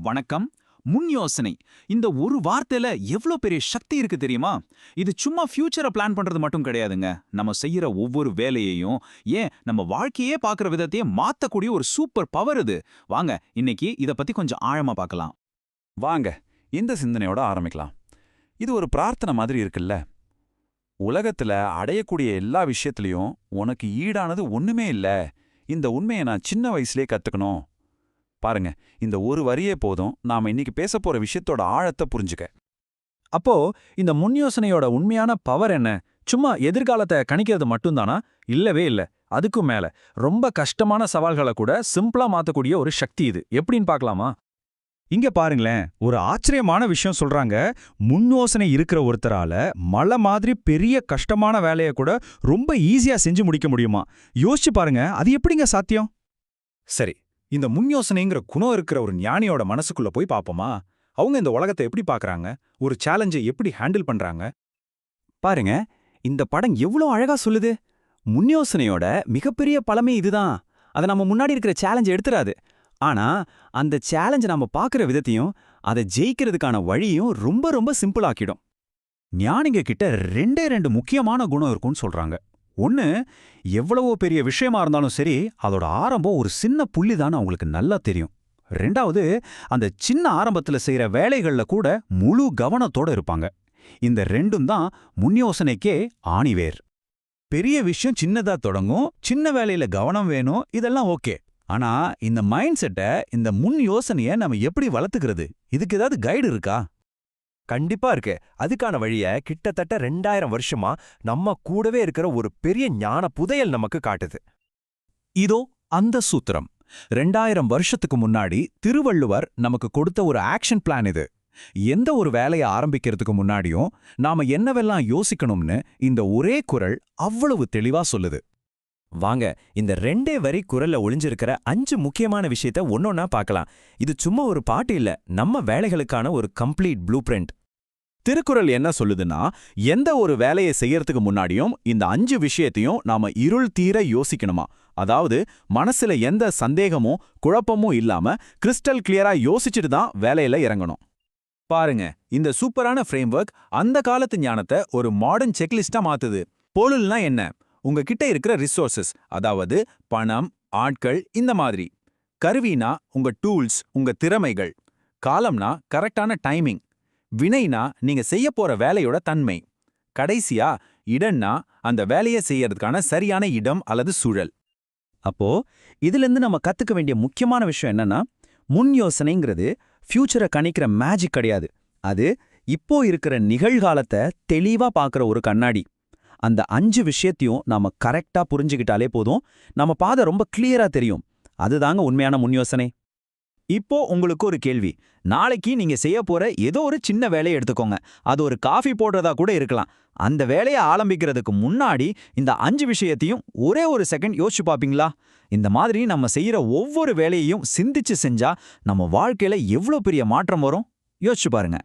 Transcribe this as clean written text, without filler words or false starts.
வணக்கம். முன் யோசனை. இந்த ஒரு வார்த்தையில எவ்ளோ பெரிய சக்தி இருக்கு தெரியுமா? இது சும்மா ஃபியூச்சரை பிளான் பண்றது மட்டும் கிடையாதுங்க. நம்ம செய்யற ஒவ்வொரு வேலையையும், ஏன் நம்ம வாழ்க்கையே பார்க்குற விதத்தையே மாத்தக்கூடிய ஒரு சூப்பர் பவர் இது. வாங்க, இன்னைக்கு இத பத்தி கொஞ்சம் ஆழமா பார்க்கலாம். வாங்க, இந்த சிந்தனையோட ஆரம்பிக்கலாம். இது ஒரு பிரார்த்தனை மாதிரி இருக்குல்ல. உலகத்துல அடையக்கூடிய எல்லா விஷயத்திலையும் உனக்கு ஈடானது ஒண்ணுமே இல்ல. இந்த உண்மையை நான் சின்ன வயசுலயே கத்துக்கணும். பாருங்க, இந்த ஒரு வரியே போதும் நாம இன்னைக்கு பேச போற விஷயத்தோட ஆழத்தை புரிஞ்சுக்க. அப்போ இந்த முன் யோசனையோட உண்மையான பவர் என்ன? சும்மா எதிர்காலத்தை கணிக்கிறது மட்டும்தானா? இல்லவே இல்ல. அதுக்கும் மேல ரொம்ப கஷ்டமான சவால்களை கூட சிம்பிளா மாத்தக்கூடிய ஒரு சக்தி இது. எப்படின்னு பார்க்கலாமா? இங்க பாருங்களேன், ஒரு ஆச்சரியமான விஷயம் சொல்றாங்க. முன் யோசனை இருக்கிற ஒருத்தரால மலை மாதிரி பெரிய கஷ்டமான வேலையை கூட ரொம்ப ஈஸியா செஞ்சு முடிக்க முடியுமா? யோசிச்சு பாருங்க, அது எப்படிங்க சாத்தியம்? சரி, இந்த முன் யோசனைங்கிற குணம் இருக்கிற ஒரு ஞானியோட மனசுக்குள்ள போய் பாப்போமா? அவங்க இந்த உலகத்தை எப்படி பார்க்கறாங்க? ஒரு சேலஞ்சை எப்படி ஹேண்டில் பண்றாங்க? பாருங்க, இந்த படம் எவ்வளோ அழகா சொல்லுது. முன்யோசனையோட மிகப்பெரிய பலமே இதுதான். அதை நம்ம முன்னாடி இருக்கிற சேலஞ்ச் எடுத்துறாது. ஆனா அந்த சேலஞ்சை நம்ம பார்க்குற விதத்தையும் அதை ஜெயிக்கிறதுக்கான வழியும் ரொம்ப ரொம்ப சிம்பிள் ஆக்கிடும். ஞானிங்க கிட்ட ரெண்டு முக்கியமான குணம் இருக்கும்னு சொல்றாங்க. ஒன்னு, எவ்வளவோ பெரிய விஷயமா இருந்தாலும் சரி, அதோட ஆரம்பம் ஒரு சின்ன புள்ளி தான் அவங்களுக்கு நல்லா தெரியும். ரெண்டாவது, அந்த சின்ன ஆரம்பத்துல செய்யற வேலைகள்ல கூட முழு கவனத்தோட இருப்பாங்க. இந்த ரெண்டும் தான் முன் யோசனைக்கே ஆணிவேர். பெரிய விஷயம் சின்னதா தொடங்கும், சின்ன வேலையில கவனம் வேணும், இதெல்லாம் ஓகே. ஆனா இந்த மைண்ட் செட்டை, இந்த முன் யோசனைய நம்ம எப்படி வளர்த்துக்கிறது? இதுக்கு ஏதாவது கைடு இருக்கா? கண்டிப்பா இருக்கு. அதுக்கான வழிய கிட்டத்தட்ட 2000 வருஷமா நம்ம கூடவே இருக்கிற ஒரு பெரிய ஞான புதையல் நமக்கு காட்டுது. இதோ அந்த சூத்திரம். 2000 வருஷத்துக்கு முன்னாடி திருவள்ளுவர் நமக்கு கொடுத்த ஒரு ஆக்ஷன் பிளான் இது. எந்த ஒரு வேலையை ஆரம்பிக்கிறதுக்கு முன்னாடியும் நாம என்னவெல்லாம் யோசிக்கணும்னு இந்த ஒரே குறள் அவ்வளவு தெளிவா சொல்லுது. வாங்க, இந்த 2 வரி குறள்ல ஒளிஞ்சிருக்கிற 5 முக்கியமான விஷயத்த ஒன்னொன்னா பார்க்கலாம். இது சும்மா ஒரு பாட்டு இல்ல, நம்ம வேலைகளுக்கான ஒரு கம்ப்ளீட் ப்ளூ பிரிண்ட். திருக்குறள் என்ன சொல்லுதுன்னா, எந்த ஒரு வேலையை செய்யறதுக்கு முன்னாடியும் இந்த 5 விஷயத்தையும் நாம இருள் தீர யோசிக்கணுமா. அதாவது மனசுல எந்த சந்தேகமும் குழப்பமும் இல்லாம கிறிஸ்டல் கிளியரா யோசிச்சுட்டு தான் வேலையில இறங்கணும். பாருங்க, இந்த சூப்பரான ஃப்ரேம்வொர்க் அந்த காலத்து ஞானத்தை ஒரு மாடர்ன் செக்லிஸ்டா மாத்துது. பொருள்னா என்ன? உங்ககிட்ட இருக்கிற ரிசோர்சஸ், அதாவது பணம், ஆட்கள், இந்த மாதிரி. கருவினா உங்க டூல்ஸ், உங்க திறமைகள். காலம்னா கரெக்டான டைமிங். வினைனா நீங்க செய்ய போற வேலையோட தன்மை. கடைசியா இடம்னா அந்த வேலையை செய்யறதுக்கான சரியான இடம் அல்லது சூழல். அப்போ இதிலிருந்து நம்ம கத்துக்க வேண்டிய முக்கியமான விஷயம் என்னன்னா, முன் யோசனைங்கிறது ஃபியூச்சரை கணிக்கிற மேஜிக் கிடையாது. அது இப்போ இருக்கிற நிகழ்காலத்தை தெளிவா பார்க்குற ஒரு கண்ணாடி. அந்த 5 விஷயத்தையும் நாம கரெக்டா புரிஞ்சுக்கிட்டாலே போதும், நம்ம பாதை ரொம்ப கிளியரா தெரியும். அதுதாங்க உண்மையான முன் யோசனை. இப்போ உங்களுக்கு ஒரு கேள்வி. நாளைக்கு நீங்க செய்ய போற ஏதோ ஒரு சின்ன வேலையை எடுத்துக்கோங்க. அது ஒரு காஃபி போடுறதா கூட இருக்கலாம். அந்த வேலையை ஆரம்பிக்கிறதுக்கு முன்னாடி இந்த 5 விஷயத்தையும் ஒரே ஒரு செகண்ட் யோசிச்சு பாப்பீங்களா? இந்த மாதிரி நம்ம செய்யற ஒவ்வொரு வேலையையும் சிந்திச்சு செஞ்சா நம்ம வாழ்க்கையில எவ்வளவு பெரிய மாற்றம் வரும் யோசிச்சு பாருங்க.